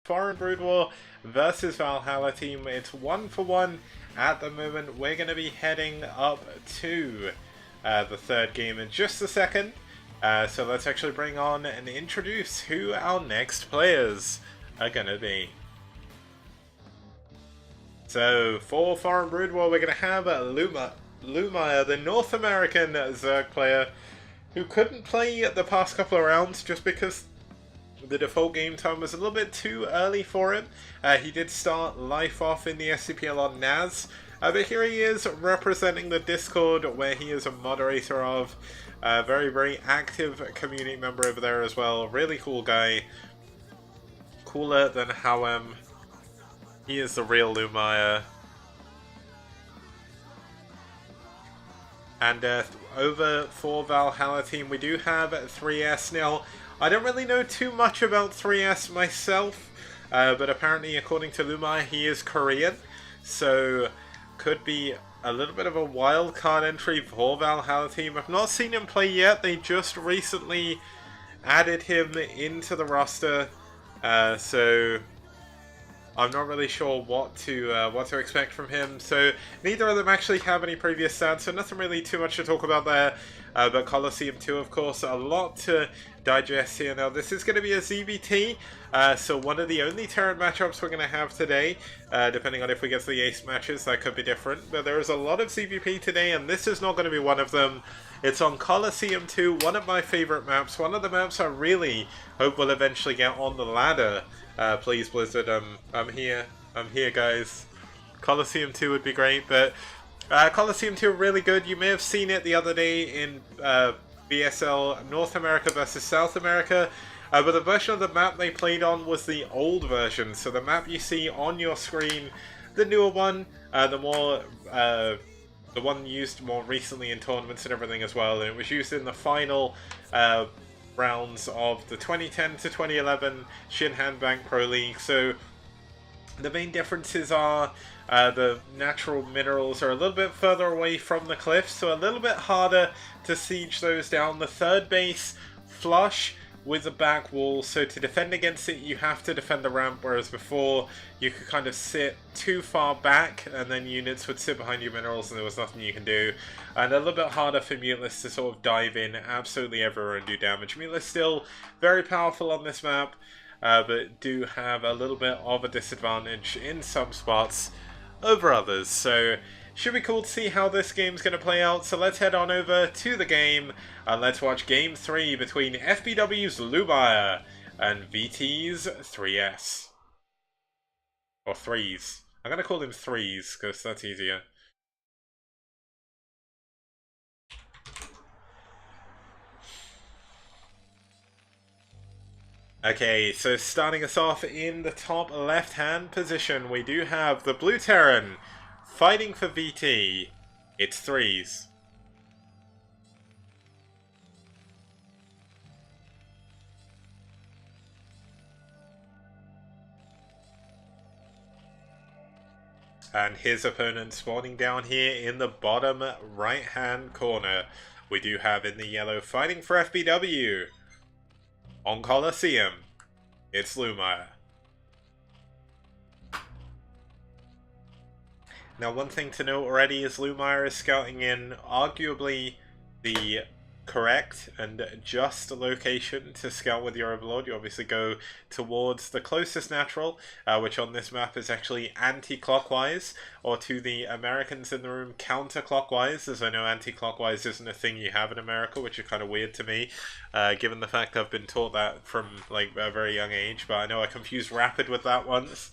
Foreign Brood War versus Valhalla team. It's 1-for-1 at the moment. We're going to be heading up to the third game in just a second. So let's actually bring on and introduce who our next players are going to be. So for Foreign Brood War, we're going to have Lumire, the North American Zerg player, who couldn't play the past couple of rounds just because the default game time was a little bit too early for him. He did start life off in the STPL on Naz, but here he is representing the Discord, where he is a moderator of. Very, very active community member over there as well. Really cool guy. Cooler than Howem. He is the real Lumire. And over for Valhalla team, we do have 3S. Now, I don't really know too much about 3S myself, but apparently, according to Lumire, he is Korean. So, could be a little bit of a wild card entry for Valhalla team. I've not seen him play yet. They just recently added him into the roster, so I'm not really sure what to expect from him. So neither of them actually have any previous stats, so nothing really too much to talk about there. But Colosseum 2, of course, a lot to digest here. Now, this is going to be a ZBT, so one of the only Terran matchups we're going to have today. Depending on if we get to the ace matches, that could be different. But there is a lot of ZVP today, and this is not going to be one of them. It's on Colosseum 2, one of my favorite maps. One of the maps I really hope will eventually get on the ladder. Please, Blizzard, I'm here, guys. Colosseum 2 would be great, but Colosseum 2 really good. You may have seen it the other day in BSL North America versus South America, but the version of the map they played on was the old version. So the map you see on your screen, the newer one, the one used more recently in tournaments and everything as well, and it was used in the final rounds of the 2010 to 2011 Shinhan Bank Pro League. So the main differences are the natural minerals are a little bit further away from the cliffs, so a little bit harder to siege those down. The third base flush with the back wall, so to defend against it you have to defend the ramp, whereas before you could kind of sit too far back and then units would sit behind your minerals and there was nothing you can do. And a little bit harder for Muteless to sort of dive in absolutely everywhere and do damage. Muteless still very powerful on this map, but do have a little bit of a disadvantage in some spots over others. So should be cool to see how this game's going to play out. So let's head on over to the game and let's watch Game 3 between FBW's Lumire and VT's 3S. Or 3s. I'm going to call them 3s because that's easier. Okay, so starting us off in the top left-hand position, we do have the Blue Terran fighting for VT. It's 3s. And his opponent spawning down here in the bottom right-hand corner. We do have in the yellow fighting for FBW. On Colosseum, it's Lumire. Now, one thing to note already is Lumire is scouting in arguably the correct and just location to scout with your Overlord. You obviously go towards the closest natural, which on this map is actually anti-clockwise, or to the Americans in the room, counterclockwise, as I know anti-clockwise isn't a thing you have in America, which is kind of weird to me, given the fact I've been taught that from like a very young age, but I know I confused rapid with that once,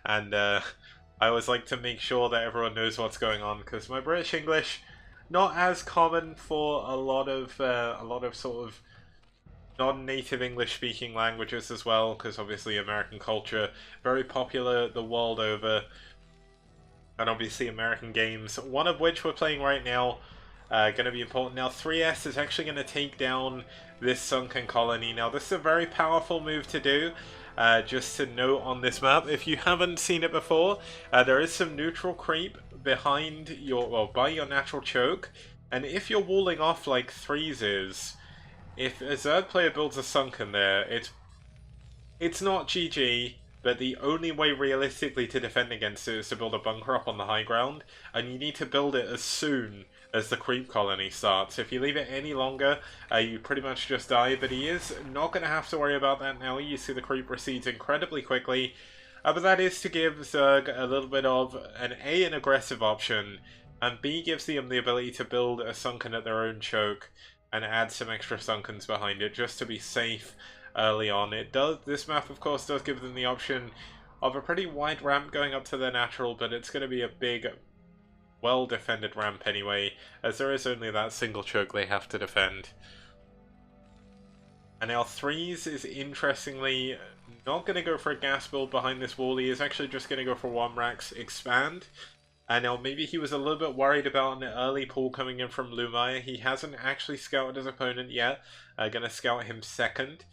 and I always like to make sure that everyone knows what's going on, because my British English not as common for a lot of sort of non-native English speaking languages as well, because obviously American culture very popular the world over, and obviously American games, one of which we're playing right now, going to be important. Now 3S is actually going to take down this sunken colony. Now this is a very powerful move to do. Just to note on this map, if you haven't seen it before, there is some neutral creep behind your, well, by your natural choke, and if you're walling off like 3s is, if a Zerg player builds a sunken there, it's not GG, but the only way realistically to defend against it is to build a bunker up on the high ground, and you need to build it as soon as the creep colony starts. If you leave it any longer, you pretty much just die, but he is not going to have to worry about that now. You see the creep recedes incredibly quickly, but that is to give Zerg a little bit of an aggressive option, and B gives them the ability to build a sunken at their own choke and add some extra sunkens behind it just to be safe early on. This map of course does give them the option of a pretty wide ramp going up to their natural, but it's going to be a big, well defended ramp anyway, as there is only that single choke they have to defend. And now Threes is interestingly not going to go for a gas build behind this wall. He is actually just going to go for one Rax expand. And now maybe he was a little bit worried about an early pull coming in from Lumire. He hasn't actually scouted his opponent yet. Going to scout him second.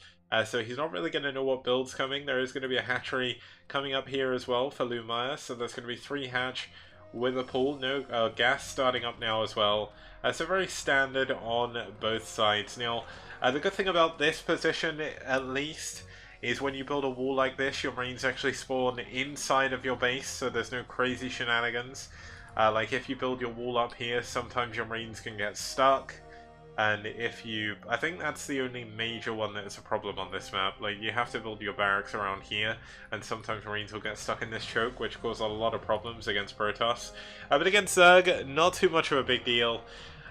So he's not really going to know what build's coming. There is going to be a hatchery coming up here as well for Lumire. So there's going to be 3 hatch with a pull. No gas starting up now as well. So very standard on both sides. Now, the good thing about this position, at least, is when you build a wall like this, your Marines actually spawn inside of your base, so there's no crazy shenanigans. Like if you build your wall up here, sometimes your Marines can get stuck. And if you... I think that's the only major one that is a problem on this map. Like, you have to build your barracks around here, and sometimes Marines will get stuck in this choke, which causes a lot of problems against Protoss. But against Zerg, not too much of a big deal.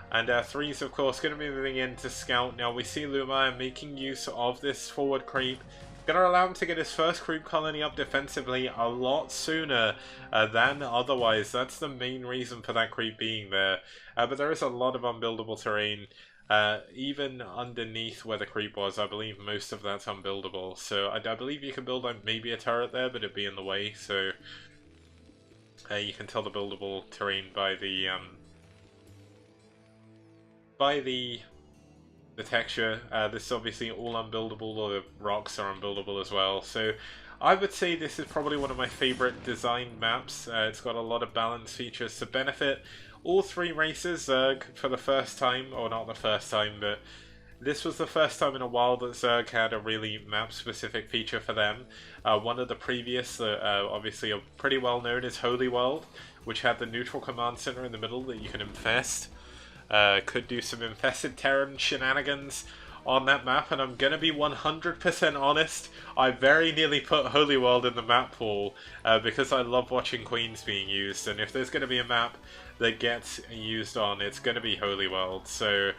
And Threes, of course, going to be moving in to scout. Now, we see Lumire making use of this forward creep. Going to allow him to get his first creep colony up defensively a lot sooner than otherwise. That's the main reason for that creep being there. But there is a lot of unbuildable terrain. Even underneath where the creep was, I believe most of that's unbuildable. So I believe you can build maybe a turret there, but it'd be in the way. So you can tell the buildable terrain by the texture. This is obviously all unbuildable, or the rocks are unbuildable as well. So I would say this is probably one of my favorite design maps. It's got a lot of balance features to benefit all 3 races. Zerg, for the first time, or not the first time, but this was the first time in a while that Zerg had a really map-specific feature for them. One of the previous, obviously pretty well known, is Holy World, which had the neutral command center in the middle that you can infest. Could do some infested Terran shenanigans on that map, and I'm gonna be 100% honest, I very nearly put Holy World in the map pool because I love watching Queens being used, and if there's gonna be a map that gets used on, it's gonna be Holy World. So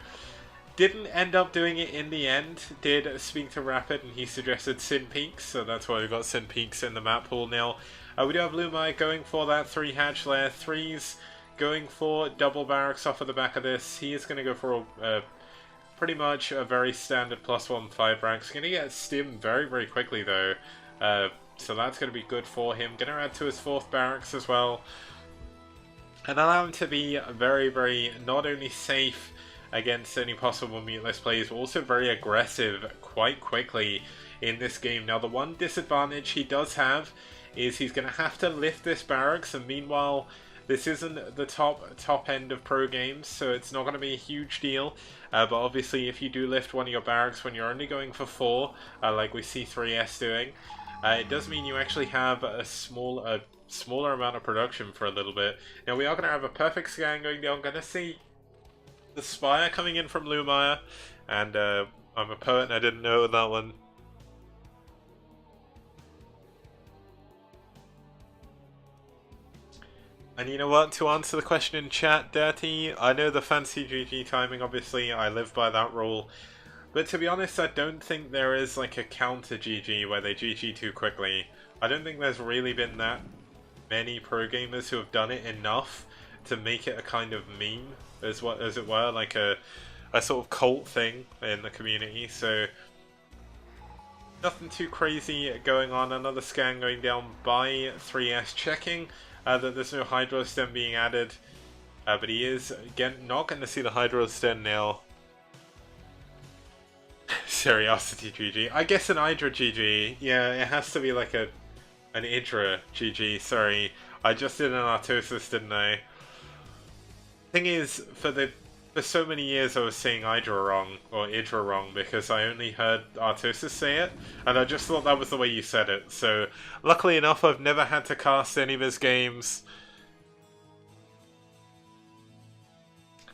didn't end up doing it in the end. Did speak to Rapid and he suggested Sin Peaks, so that's why we got Sin Peaks in the map pool now. We do have Lumire going for that 3 hatch layer. Threes going for double barracks off of the back of this. He is going to go for pretty much a very standard +1 5 ranks. Going to get stim very, very quickly though. So that's going to be good for him. Going to add to his 4th barracks as well. And allow him to be very, very not only safe against any possible muteless plays, but also very aggressive quite quickly in this game. Now the one disadvantage he does have is he's going to have to lift this barracks, and meanwhile this isn't the top end of pro games, so it's not going to be a huge deal. But obviously if you do lift one of your barracks when you're only going for 4, like we see 3S doing, it does mean you actually have a smaller amount of production for a little bit. Now we are going to have a perfect scan going down. Going to see the Spire coming in from Lumire, and I'm a poet and I didn't know that one. And you know what, to answer the question in chat, Dirty, I know the fancy GG timing, obviously, I live by that rule. But to be honest, I don't think there is like a counter GG where they GG too quickly. I don't think there's really been that many pro gamers who have done it enough to make it a kind of meme, as it were, like a sort of cult thing in the community. So nothing too crazy going on. Another scan going down by 3S, checking that there's no Hydro Stem being added, but he is again not going to see the Hydro Stem now. Seriosity GG. I guess an Hydra GG. Yeah, it has to be like an Hydra GG. Sorry, I just did an Artosis, didn't I? Thing is, for the For so many years I was saying Idra wrong, or Idra wrong, because I only heard Artosis say it, and I just thought that was the way you said it. So, luckily enough, I've never had to cast any of his games.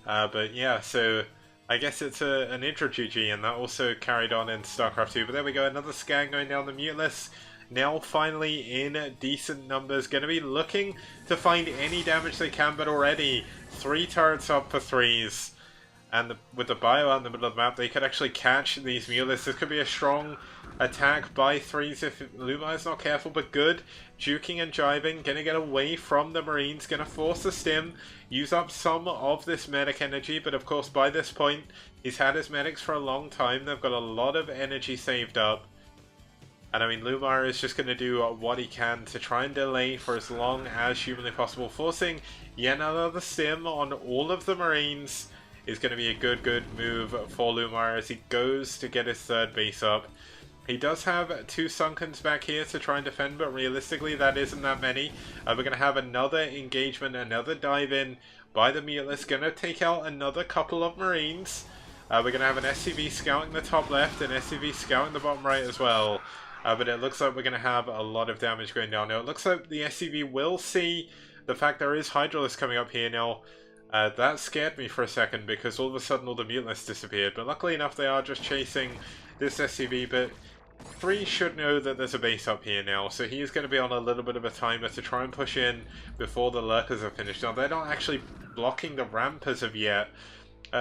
But yeah, so I guess it's an Idra GG, and that also carried on in StarCraft 2. But there we go, another scan going down the mute list. Now finally in decent numbers, going to be looking to find any damage they can, but already 3 turrets up for 3s. And with the bio out in the middle of the map, they could actually catch these Mulists. This could be a strong attack by 3s if Lumire's not careful, but good. Juking and jiving, going to get away from the Marines, going to force the stim, use up some of this medic energy, but of course by this point, he's had his medics for a long time. They've got a lot of energy saved up. And I mean, Lumire is just going to do what he can to try and delay for as long as humanly possible. Forcing yet another stim on all of the Marines is going to be a good move for Lumire as he goes to get his 3rd base up. He does have 2 Sunkens back here to try and defend, but realistically that isn't that many. We're going to have another engagement, another dive in by the Mulists. Going to take out another couple of Marines. We're going to have an SCV scouting the top left and SCV scouting the bottom right as well. But it looks like we're going to have a lot of damage going down now. It looks like the SCV will see the fact there is Hydralisk coming up here now. That scared me for a second because all of a sudden all the Mutalists disappeared. But luckily enough they are just chasing this SCV. But 3 should know that there's a base up here now. So he's going to be on a little bit of a timer to try and push in before the Lurkers are finished. Now they're not actually blocking the ramp as of yet.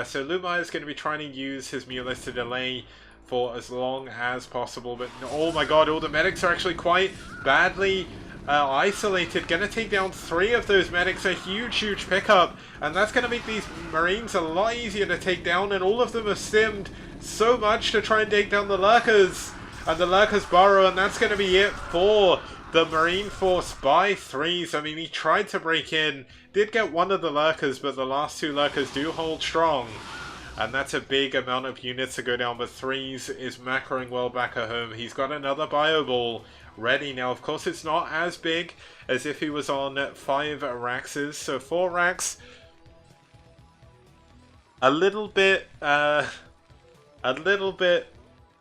So Lumire is going to be trying to use his Mutalist to delay for as long as possible, but oh my god, all the medics are actually quite badly isolated. Gonna take down 3 of those medics, a huge pickup, and that's gonna make these Marines a lot easier to take down, and all of them have stimmed so much to try and take down the Lurkers, and the Lurkers burrow, and that's gonna be it for the Marine Force by 3s. I mean, he tried to break in, did get one of the Lurkers, but the last 2 Lurkers do hold strong. And that's a big amount of units to go down, but 3s is macroing well back at home. He's got another bio ball ready now. Of course, it's not as big as if he was on 5 Raxes. So 4 Rax, a little bit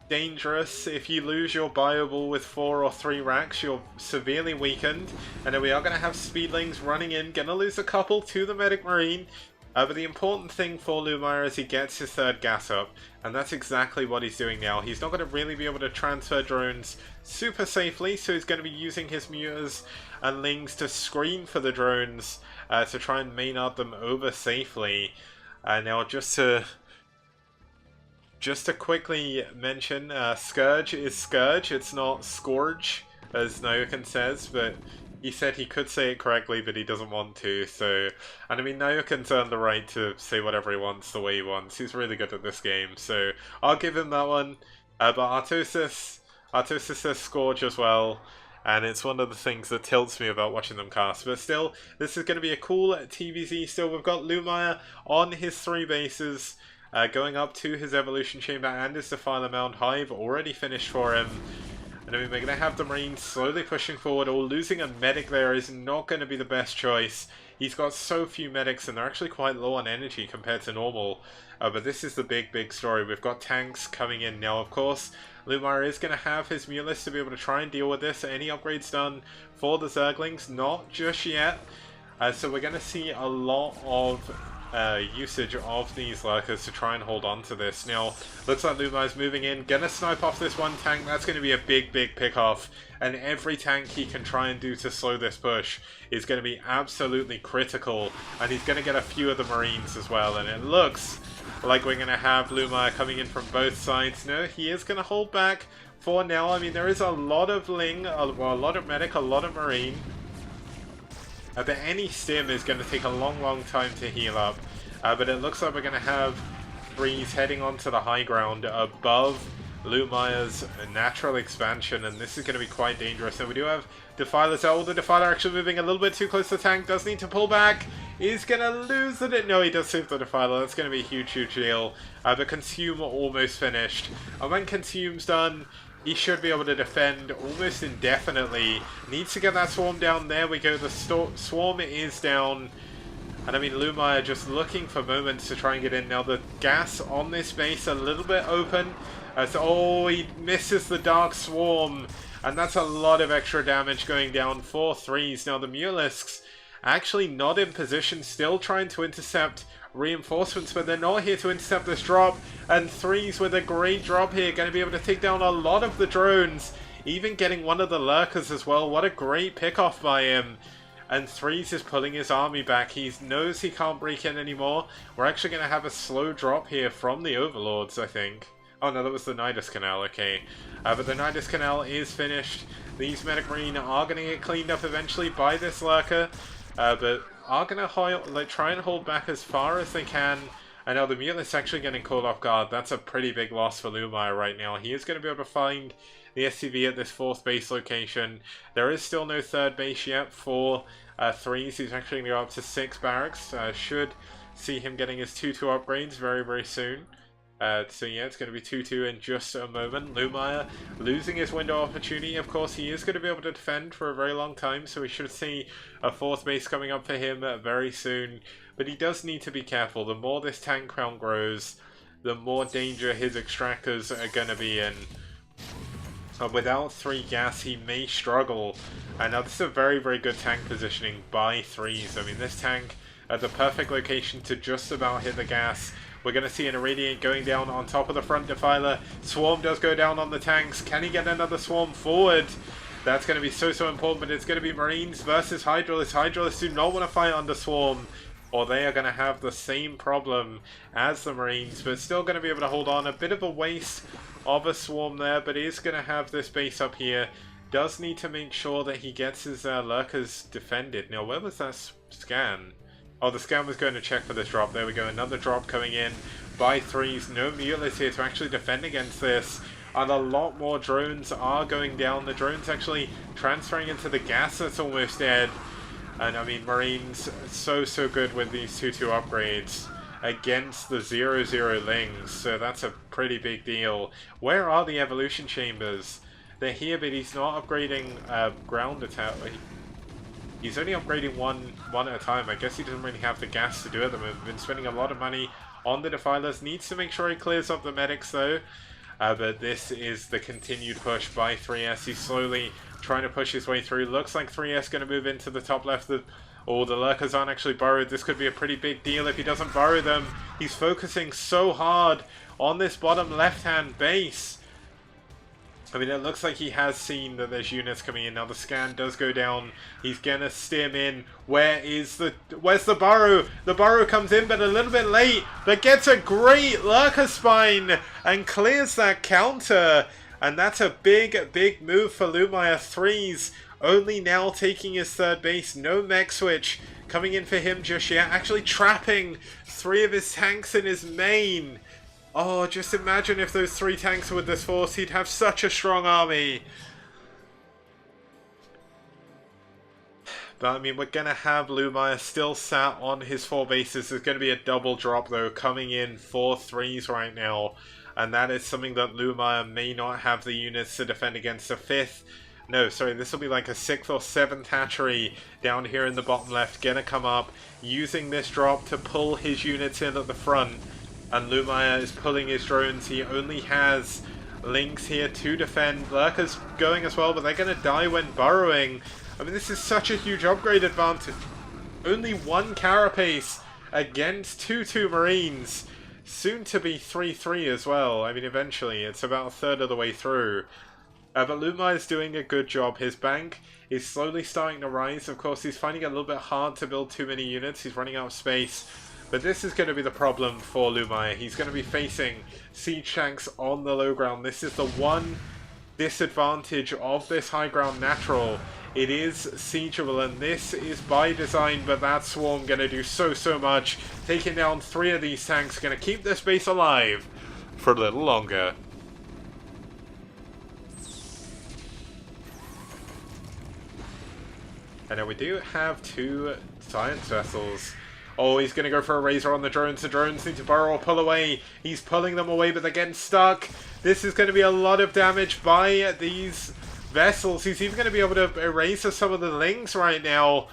dangerous. If you lose your bio ball with 4 or 3 Rax, you're severely weakened. And then we are going to have Speedlings running in, going to lose a couple to the Medic Marine. But the important thing for Lumire is he gets his 3rd gas up, and that's exactly what he's doing now. He's not going to really be able to transfer drones super safely, so he's going to be using his Mutas and Lings to screen for the drones to try and Maynard them over safely. Now just to quickly mention, Scourge is Scourge, it's not Scourge, as Naokan says, but he said he could say it correctly, but he doesn't want to, so... And I mean, Naokan's earned the right to say whatever he wants, the way he wants. He's really good at this game, so I'll give him that one. But Artosis says Scourge as well, and it's one of the things that tilts me about watching them cast. But still, this is going to be a cool TVZ still. We've got Lumire on his 3 bases, going up to his Evolution Chamber and his Defiler Mound. Hive already finished for him. And I mean, we're going to have the Marines slowly pushing forward, or losing a medic there is not going to be the best choice. He's got so few medics, and they're actually quite low on energy compared to normal. But this is the big story. We've got tanks coming in now, of course. Lumire is going to have his Mulist to be able to try and deal with this. Any upgrades done for the Zerglings? Not just yet. So we're going to see a lot of usage of these Lurkers to try and hold on to this. Now, looks like Lumire's moving in, gonna snipe off this one tank. That's gonna be a big pick off, and every tank he can try and do to slow this push is gonna be absolutely critical, and he's gonna get a few of the Marines as well, and it looks like we're gonna have Lumire coming in from both sides. No, he is gonna hold back for now. I mean, there is a lot of Ling, a lot of Medic, a lot of Marine. But any stim is going to take a long time to heal up. But it looks like we're going to have 3s heading onto the high ground above Lumire's natural expansion, and this is going to be quite dangerous. And we do have Defilers out. The Defiler actually moving a little bit too close to the tank. Does need to pull back. He's going to lose it. No, he does save the Defiler. That's going to be a huge deal. But Consume almost finished. And when Consume's done, he should be able to defend almost indefinitely. Needs to get that Swarm down. There we go. The Swarm is down. And I mean, Lumire just looking for moments to try and get in. Now the gas on this base a little bit open. Oh, he misses the Dark Swarm. And that's a lot of extra damage going down. 4 threes. Now the Mulisks actually not in position, still trying to intercept reinforcements, but they're not here to intercept this drop. And threes with a great drop here, going to be able to take down a lot of the drones, even getting one of the lurkers as well. What a great pickoff by him. And threes is pulling his army back. He knows he can't break in anymore. We're actually going to have a slow drop here from the Overlords, I think. Oh no, that was the Nidus Canal, okay. But the Nidus Canal is finished. These Medic Marine are going to get cleaned up eventually by this lurker. But are going to try and hold back as far as they can. And now the Mutant's actually getting caught off guard. That's a pretty big loss for Lumire right now. He is going to be able to find the SCV at this 4th base location. There is still no 3rd base yet for threes. He's actually going to go up to 6 barracks. Should see him getting his 2-2 upgrades very, very soon. So yeah, it's going to be 2-2 in just a moment. Lumire losing his window opportunity. Of course, he is going to be able to defend for a very long time, so we should see a 4th base coming up for him very soon. But he does need to be careful. The more this tank count grows, the more danger his extractors are going to be in. Without 3 gas, he may struggle. And now this is a very, very good tank positioning by threes. I mean, this tank at the perfect location to just about hit the gas. We're going to see an Irradiate going down on top of the front Defiler. Swarm does go down on the tanks. Can he get another Swarm forward? That's going to be so important, but it's going to be Marines versus Hydralists. Hydralists do not want to fight under Swarm, or they are going to have the same problem as the Marines, but still going to be able to hold on. A bit of a waste of a Swarm there, but he is going to have this base up here. Does need to make sure that he gets his lurkers defended. Now, where was that scan? Oh, the scan was going to check for this drop. There we go. Another drop coming in by threes. No Mulis here to actually defend against this. And a lot more drones are going down. The drones actually transferring into the gas that's almost dead. And I mean, Marines so good with these 2-2 upgrades against the 0-0 Lings. So that's a pretty big deal. Where are the evolution chambers? They're here, but he's not upgrading ground attack. He's only upgrading one at a time. I guess he doesn't really have the gas to do it at the moment. Been spending a lot of money on the Defilers. Needs to make sure he clears up the medics though. But this is the continued push by 3S. He's slowly trying to push his way through. Looks like 3S going to move into the top left. Oh, the lurkers aren't actually burrowed. This could be a pretty big deal if he doesn't burrow them. He's focusing so hard on this bottom left-hand base. I mean, it looks like he has seen that there's units coming in. Now the scan does go down. He's gonna stim in. Where's the burrow? The burrow comes in, but a little bit late. But gets a great lurker spine and clears that counter. And that's a big move for Lumire. Threes only now taking his 3rd base. No mech switch coming in for him just yet. Actually trapping 3 of his tanks in his main. Oh, just imagine if those 3 tanks were with this force, he'd have such a strong army. But I mean, we're going to have Lumire still sat on his 4 bases. There's going to be a double drop though, coming in for threes right now. And that is something that Lumire may not have the units to defend against. A 5th, no, sorry, this will be like a 6th or 7th hatchery down here in the bottom left. Going to come up, using this drop to pull his units in at the front. And Lumire is pulling his drones. He only has Lings here to defend. Lurkers going as well, but they're going to die when burrowing. I mean, this is such a huge upgrade advantage. Only 1 carapace against 2-2 Marines. Soon to be 3-3 as well. I mean, eventually. It's about a third of the way through. But Lumire is doing a good job. His bank is slowly starting to rise. Of course, he's finding it a little bit hard to build too many units. He's running out of space. But this is going to be the problem for Lumire. He's going to be facing siege tanks on the low ground. This is the one disadvantage of this high ground natural. It is siegeable, and this is by design, but that swarm going to do so much. Taking down 3 of these tanks, going to keep this base alive for a little longer. And now we do have 2 science vessels. Oh, he's going to go for a razor on the drones. The drones need to burrow or pull away. He's pulling them away, but they're getting stuck. This is going to be a lot of damage by these vessels. He's even going to be able to erase some of the Lings right now.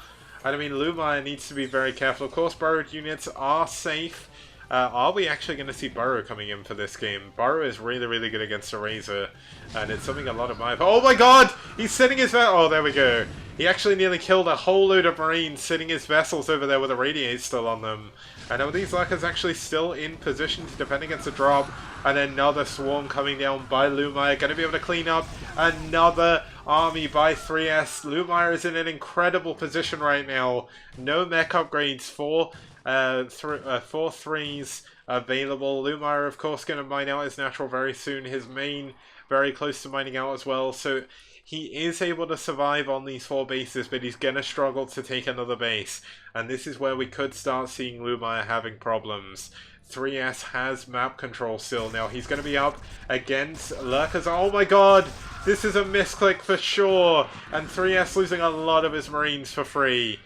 And I mean, Lumire needs to be very careful. Of course, burrowed units are safe. Are we actually going to see Burrow coming in for this game? Burrow is really, really good against a Razor, and it's something a lot of my... Oh my god! He's sitting his... Oh, there we go. He actually nearly killed a whole load of Marines sitting his vessels over there with a Radiate still on them. And now these Lurkers actually still in position to defend against a drop, and another swarm coming down by Lumire. Going to be able to clean up another army by 3S. Lumire is in an incredible position right now. No mech upgrades for... 4 threes available. Lumire, of course, going to mine out his natural very soon. His main very close to mining out as well. So he is able to survive on these 4 bases, but he's going to struggle to take another base. And this is where we could start seeing Lumire having problems. 3S has map control still. Now he's going to be up against Lurkers. Oh my god! This is a misclick for sure. And 3S losing a lot of his Marines for free.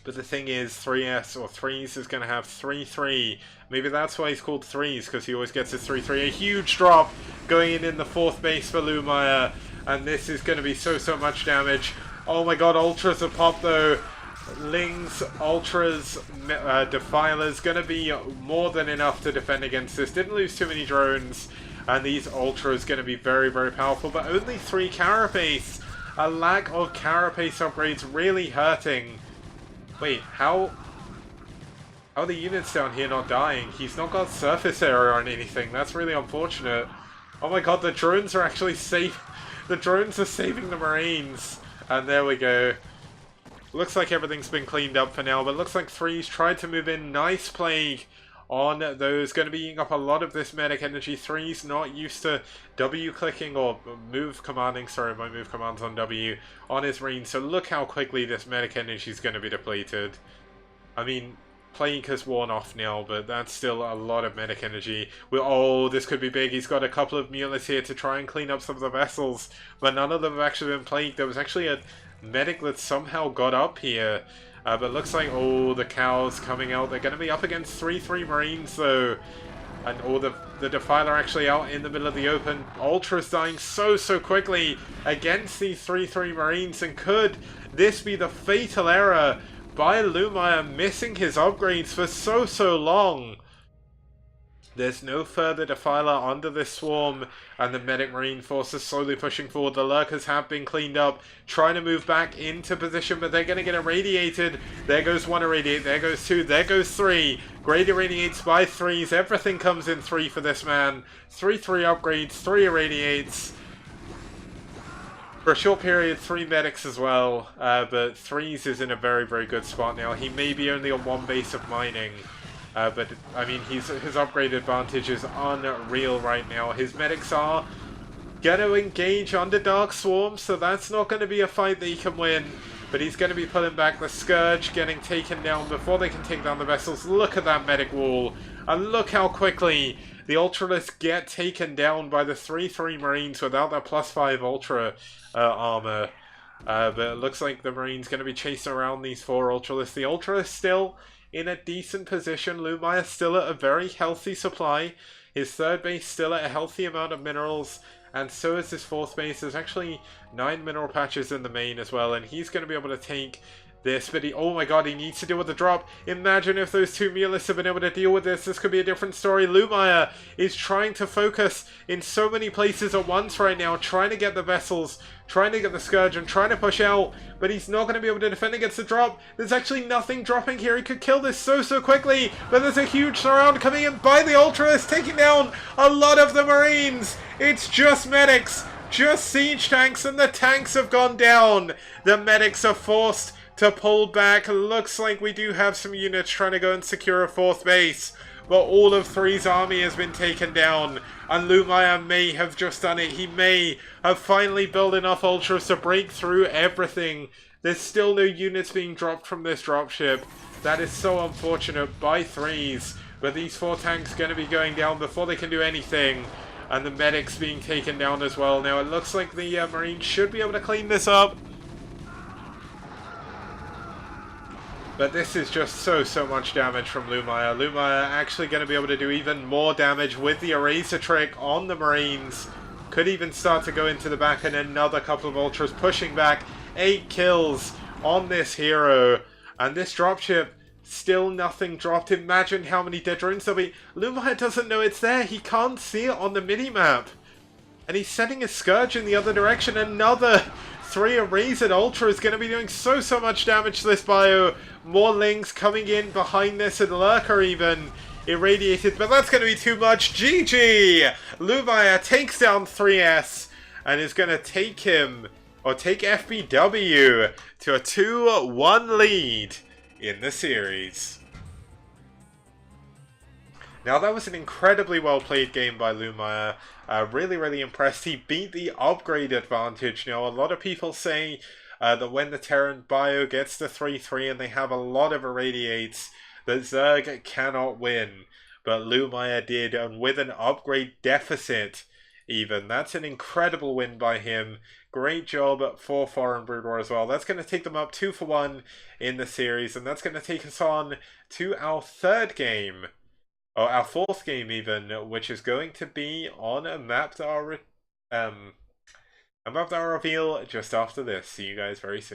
But the thing is, 3S or 3s is going to have 3-3. Maybe that's why he's called 3s, because he always gets his 3-3. A huge drop going in the 4th base for Lumire. And this is going to be so much damage. Oh my god, Ultras have popped though. Lings, Ultras, Defilers, going to be more than enough to defend against this. Didn't lose too many drones. And these Ultras going to be very powerful. But only 3 Carapace. A lack of Carapace upgrades really hurting. Wait, how are the units down here not dying? He's not got surface area on anything. That's really unfortunate. Oh my god, the drones are actually safe. The drones are saving the Marines. And there we go. Looks like everything's been cleaned up for now, but looks like 3's tried to move in. Nice plague on those. Going to be eating up a lot of this medic energy. 3's not used to W clicking or move commanding. Sorry, my move command's on W on his Marine. So look how quickly this medic energy is going to be depleted. I mean, plague has worn off now, but that's still a lot of medic energy. Oh, this could be big. He's got a couple of mules here to try and clean up some of the vessels, but none of them have actually been plagued. There was actually a medic that somehow got up here. But looks like, oh, the cows coming out. They're going to be up against 3-3 Marines, though. And all the Defiler actually out in the middle of the open. Ultra's dying so quickly against these 3-3 Marines. And could this be the fatal error by Lumire missing his upgrades for so long? There's no further Defiler under this swarm, and the Medic Marine force is slowly pushing forward. The Lurkers have been cleaned up, trying to move back into position, but they're going to get irradiated. There goes 1 irradiate, there goes 2, there goes 3. Great irradiates by 3s. Everything comes in 3 for this man. 3 upgrades, 3 irradiates. For a short period, 3 medics as well, but 3s is in a very good spot now. He may be only on 1 base of mining. But, I mean, his upgrade advantage is unreal right now. His medics are going to engage under Dark Swarm, so that's not going to be a fight that he can win. But he's going to be pulling back the Scourge, getting taken down before they can take down the vessels. Look at that medic wall, and look how quickly the Ultralists get taken down by the 3-3 Marines without that +5 Ultra armor. But it looks like the Marines going to be chasing around these 4 Ultralists. The Ultralists still in a decent position. Lumire still at a very healthy supply. His 3rd base still at a healthy amount of minerals, and so is his 4th base. There's actually 9 mineral patches in the main as well, and he's going to be able to take this, but oh my god, he needs to deal with the drop. Imagine if those 2 Mulists have been able to deal with this. This could be a different story. Lumire is trying to focus in so many places at once right now, trying to get the vessels, trying to get the Scourge, and trying to push out, but he's not going to be able to defend against the drop. There's actually nothing dropping here. He could kill this so quickly, but there's a huge surround coming in by the Ultras, taking down a lot of the Marines. It's just medics, just siege tanks, and the tanks have gone down. The medics are forced to pull back. Looks like we do have some units trying to go and secure a 4th base, but all of 3's army has been taken down, and Lumire may have just done it. He may have finally built enough Ultras to break through everything. There's still no units being dropped from this dropship. That is so unfortunate by 3's, but these 4 tanks going to be going down before they can do anything, and the medics being taken down as well. Now it looks like the Marines should be able to clean this up, but this is just so much damage from Lumire. Lumire actually going to be able to do even more damage with the Eraser trick on the Marines. Could even start to go into the back, and another couple of Ultras pushing back. 8 kills on this hero. And this dropship, still nothing dropped. Imagine how many dead drones there'll be. Lumire doesn't know it's there. He can't see it on the minimap. And he's sending a Scourge in the other direction. Another 3 Arrays and Ultra is going to be doing so much damage to this bio. More Lings coming in behind this, and Lurker even irradiated. But that's going to be too much. GG! Lumire takes down 3S and is going to take him, or take FBW to a 2-1 lead in the series. Now that was an incredibly well played game by Lumire. Really impressed. He beat the upgrade advantage. You know, a lot of people say that when the Terran bio gets to 3-3 and they have a lot of irradiates, that Zerg cannot win. But Lumire did, and with an upgrade deficit even. That's an incredible win by him. Great job for Foreign Brood War as well. That's going to take them up 2-1 in the series, and that's going to take us on to our third game. Or our fourth game even, which is going to be on a map that I'll reveal just after this. See you guys very soon.